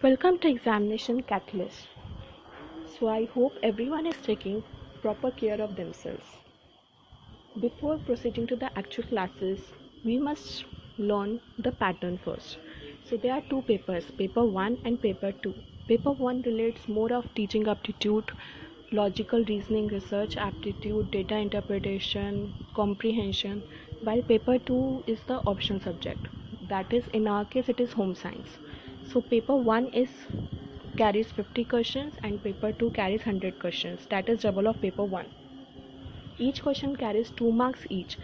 Welcome to Examination Catalyst. So I hope everyone is taking proper care of themselves. Before proceeding to the actual classes, we must learn the pattern first. So there are two papers, paper 1 and paper 2. Paper 1 relates more of teaching aptitude, logical reasoning, research aptitude, data interpretation, comprehension, while paper 2 is the optional subject. That is, in our case, it is home science. So paper 1 carries 50 questions and paper 2 carries 100 questions. That is double of paper 1. Each question carries 2 marks each.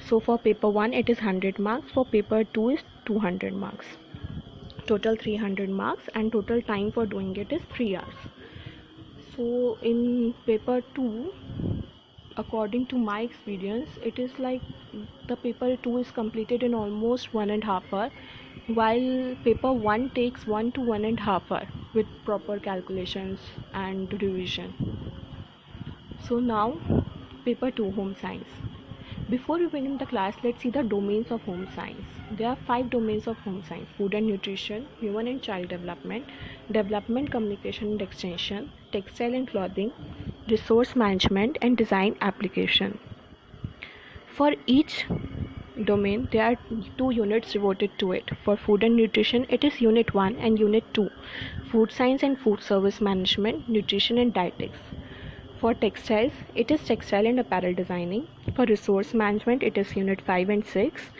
So for paper 1 it is 100 marks, for paper 2 is 200 marks. Total 300 marks and total time for doing it is 3 hours. So in paper 2, according to my experience, it is like the paper 2 is completed in almost 1.5 hour, while paper 1 takes 1 to 1.5 hour with proper calculations and revision. So now paper 2, home science. Before we begin the class, let's see the domains of home science. There are 5 domains of home science: food and nutrition, human and child development, development, communication and extension, textile and clothing, resource management, and design application. For each domain, there are 2 units devoted to it. For food and nutrition, it is unit 1 and unit 2, food science and food service management, nutrition and dietetics. For textiles, it is textile and apparel designing. For resource management, it is unit 5 and 6.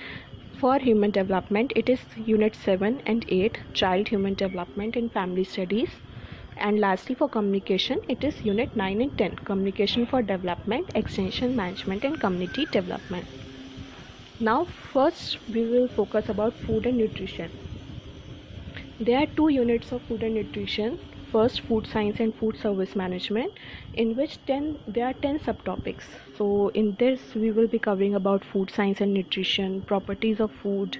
For human development, it is unit 7 and 8, child human development and family studies. And lastly, for communication, it is unit 9 and 10, communication for development, extension management and community development. Now first we will focus about food and nutrition. There are 2 units of food and nutrition. First, food science and food service management, in which there are 10 subtopics. So in this we will be covering about food science and nutrition, properties of food,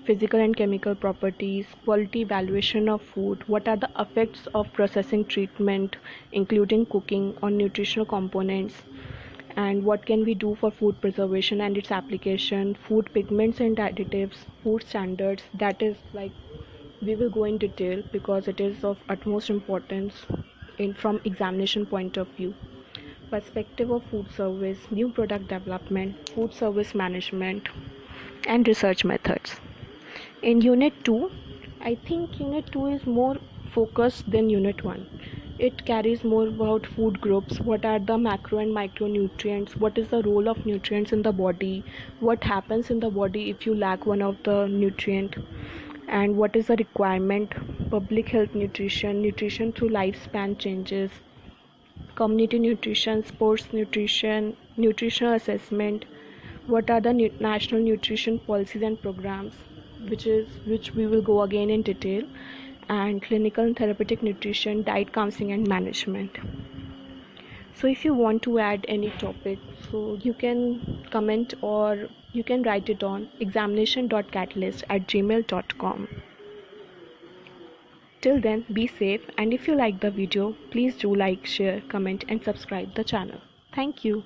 physical and chemical properties, quality evaluation of food, what are the effects of processing treatment including cooking on nutritional components, and what can we do for food preservation and its application, food pigments and additives, food standards. That is like we will go in detail because it is of utmost importance from examination point of view. Perspective of food service, new product development, food service management and research methods. In unit 2, I think unit 2 is more focused than unit 1. It carries more about food groups, what are the macro and micronutrients, what is the role of nutrients in the body, what happens in the body if you lack one of the nutrient, and what is the requirement, public health nutrition, nutrition through lifespan changes, community nutrition, sports nutrition, nutritional assessment, what are the national nutrition policies and programs, which we will go again in detail, and clinical and therapeutic nutrition, diet counseling and management. So if you want to add any topic, so you can comment or you can write it on examination.catalyst@gmail.com. Till then, be safe, and if you like the video, please do like, share, comment and subscribe the channel. Thank you.